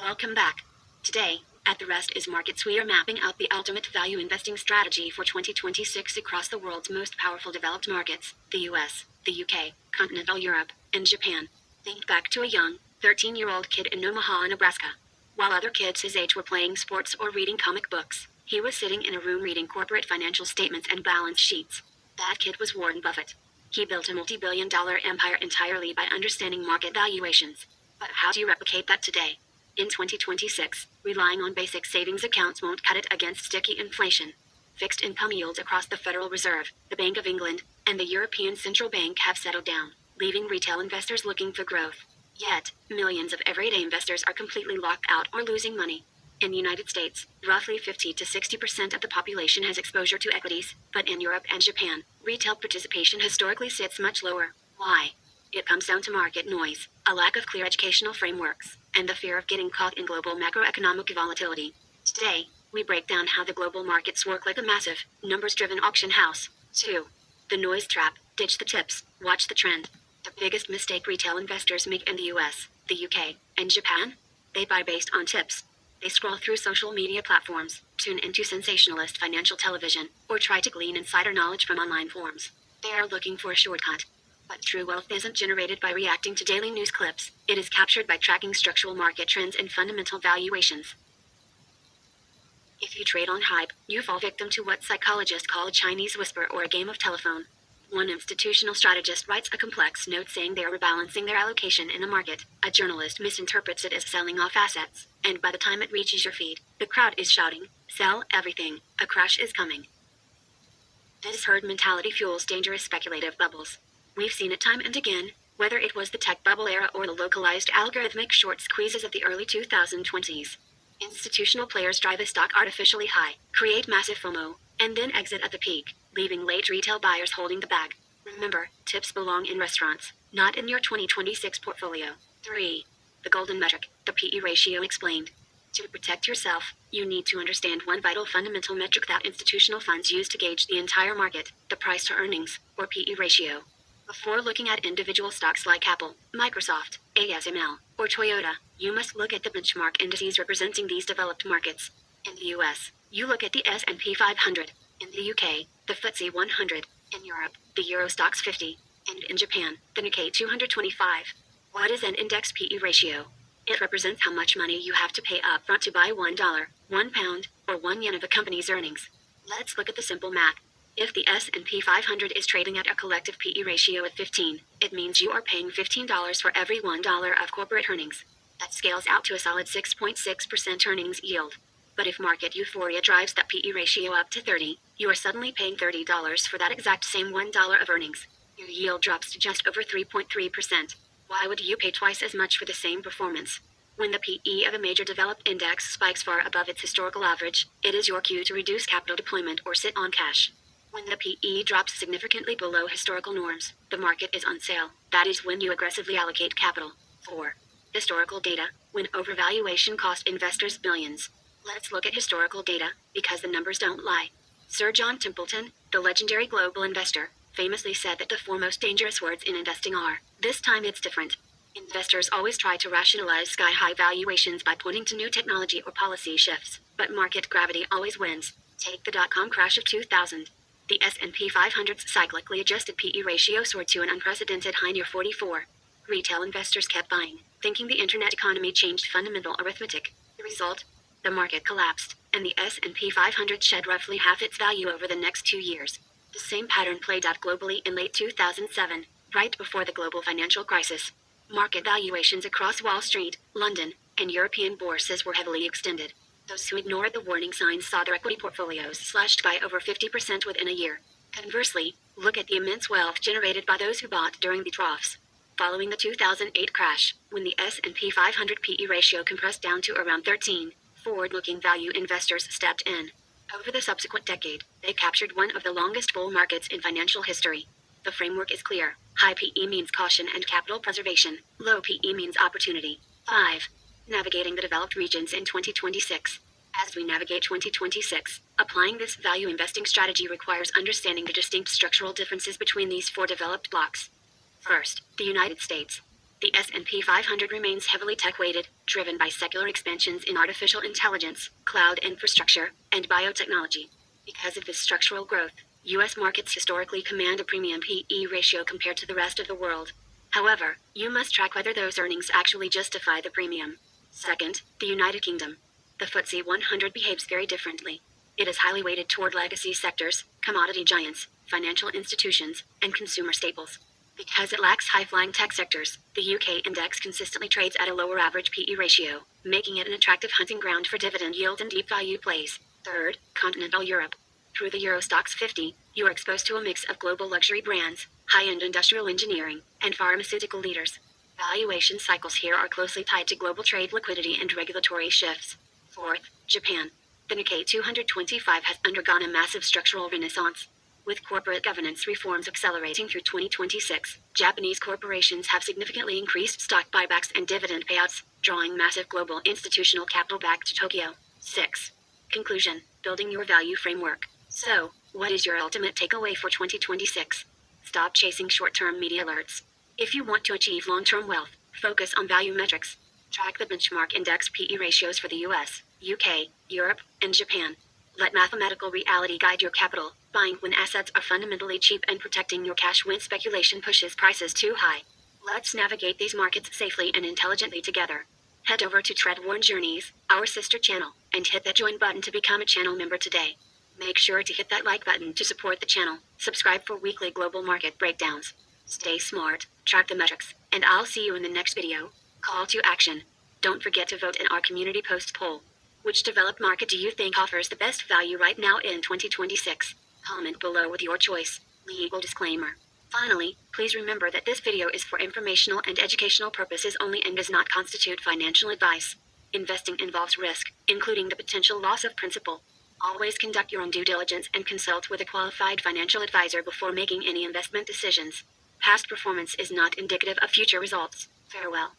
Welcome back. Today, at the Rest is Markets, we are mapping out the ultimate value investing strategy for 2026 across the world's most powerful developed markets, the US, the UK, Continental Europe, and Japan. Think back to a young, 13-year-old kid in Omaha, Nebraska. While other kids his age were playing sports or reading comic books, he was sitting in a room reading corporate financial statements and balance sheets. That kid was Warren Buffett. He built a multi-billion-dollar empire entirely by understanding market valuations. But how do you replicate that today? In 2026, relying on basic savings accounts won't cut it against sticky inflation. Fixed income yields across the Federal Reserve, the Bank of England, and the European Central Bank have settled down, leaving retail investors looking for growth. Yet, millions of everyday investors are completely locked out or losing money. In the United States, roughly 50 to 60% of the population has exposure to equities, but in Europe and Japan, retail participation historically sits much lower. Why? It comes down to market noise, a lack of clear educational frameworks, and the fear of getting caught in global macroeconomic volatility. Today, we break down how the global markets work like a massive, numbers-driven auction house. 2. The noise trap. Ditch the tips, watch the trend. The biggest mistake retail investors make in the US, the UK, and Japan? They buy based on tips. They scroll through social media platforms, tune into sensationalist financial television, or try to glean insider knowledge from online forums. They are looking for a shortcut. But true wealth isn't generated by reacting to daily news clips. It is captured by tracking structural market trends and fundamental valuations. If you trade on hype, you fall victim to what psychologists call a Chinese whisper or a game of telephone. One institutional strategist writes a complex note saying they are rebalancing their allocation in a market. A journalist misinterprets it as selling off assets, and by the time it reaches your feed, the crowd is shouting, "Sell everything, a crash is coming." This herd mentality fuels dangerous speculative bubbles. We've seen it time and again, whether it was the tech bubble era or the localized algorithmic short squeezes of the early 2020s. Institutional players drive a stock artificially high, create massive FOMO, and then exit at the peak, leaving late retail buyers holding the bag. Remember, tips belong in restaurants, not in your 2026 portfolio. 3. The golden metric, the PE ratio explained. To protect yourself, you need to understand one vital fundamental metric that institutional funds use to gauge the entire market, the price to earnings, or PE ratio. Before looking at individual stocks like Apple, Microsoft, ASML, or Toyota, you must look at the benchmark indices representing these developed markets. In the US, you look at the S&P 500. In the UK, the FTSE 100. In Europe, the Euro Stoxx 50. And in Japan, the Nikkei 225. What is an index PE ratio? It represents how much money you have to pay up front to buy $1, £1, or £1 of a company's earnings. Let's look at the simple math. If the S&P 500 is trading at a collective PE ratio of 15, it means you are paying $15 for every $1 of corporate earnings. That scales out to a solid 6.6% earnings yield. But if market euphoria drives that PE ratio up to 30, you are suddenly paying $30 for that exact same $1 of earnings. Your yield drops to just over 3.3%. Why would you pay twice as much for the same performance? When the PE of a major developed index spikes far above its historical average, it is your cue to reduce capital deployment or sit on cash. When the PE drops significantly below historical norms, the market is on sale. That is when you aggressively allocate capital. 4. Historical data. When overvaluation cost investors billions. Let's look at historical data, because the numbers don't lie. Sir John Templeton, the legendary global investor, famously said that the four most dangerous words in investing are, "This time it's different." Investors always try to rationalize sky-high valuations by pointing to new technology or policy shifts, but market gravity always wins. Take the dot-com crash of 2000. The S&P 500's cyclically adjusted PE ratio soared to an unprecedented high near 44. Retail investors kept buying, thinking the internet economy changed fundamental arithmetic. The result? The market collapsed, and the S&P 500 shed roughly half its value over the next 2 years. The same pattern played out globally in late 2007, right before the global financial crisis. Market valuations across Wall Street, London, and European bourses were heavily extended. Those who ignored the warning signs saw their equity portfolios slashed by over 50% within a year. Conversely, look at the immense wealth generated by those who bought during the troughs. Following the 2008 crash, when the S&P 500 PE ratio compressed down to around 13, forward-looking value investors stepped in. Over the subsequent decade, they captured one of the longest bull markets in financial history. The framework is clear. High PE means caution and capital preservation. Low PE means opportunity. 5. Navigating the developed regions in 2026. As we navigate 2026, applying this value investing strategy requires understanding the distinct structural differences between these four developed blocks. First, the United States. The S&P 500 remains heavily tech-weighted, driven by secular expansions in artificial intelligence, cloud infrastructure, and biotechnology. Because of this structural growth, U.S. markets historically command a premium P/E ratio compared to the rest of the world. However, you must track whether those earnings actually justify the premium. Second, the United Kingdom. The FTSE 100 behaves very differently. It is highly weighted toward legacy sectors, commodity giants, financial institutions, and consumer staples. Because it lacks high-flying tech sectors, the UK index consistently trades at a lower average P/E ratio, making it an attractive hunting ground for dividend yield and deep value plays. Third, Continental Europe. Through the Euro Stoxx 50, you are exposed to a mix of global luxury brands, high-end industrial engineering, and pharmaceutical leaders. Valuation cycles here are closely tied to global trade liquidity and regulatory shifts. Fourth, Japan. The Nikkei 225 has undergone a massive structural renaissance. With corporate governance reforms accelerating through 2026, Japanese corporations have significantly increased stock buybacks and dividend payouts, drawing massive global institutional capital back to Tokyo. 6. Conclusion: building your value framework. So, what is your ultimate takeaway for 2026? Stop chasing short-term media alerts. If you want to achieve long-term wealth, focus on value metrics. Track the benchmark index P/E ratios for the US, UK, Europe, and Japan. Let mathematical reality guide your capital, buying when assets are fundamentally cheap and protecting your cash when speculation pushes prices too high. Let's navigate these markets safely and intelligently together. Head over to Treadworn Journeys, our sister channel, and hit that join button to become a channel member today. Make sure to hit that like button to support the channel, subscribe for weekly global market breakdowns. Stay smart, track the metrics, and I'll see you in the next video. Call to action. Don't forget to vote in our community post poll. Which developed market do you think offers the best value right now in 2026? Comment below with your choice. Legal disclaimer. Finally, please remember that this video is for informational and educational purposes only and does not constitute financial advice. Investing involves risk, including the potential loss of principal. Always conduct your own due diligence and consult with a qualified financial advisor before making any investment decisions. Past performance is not indicative of future results. Farewell.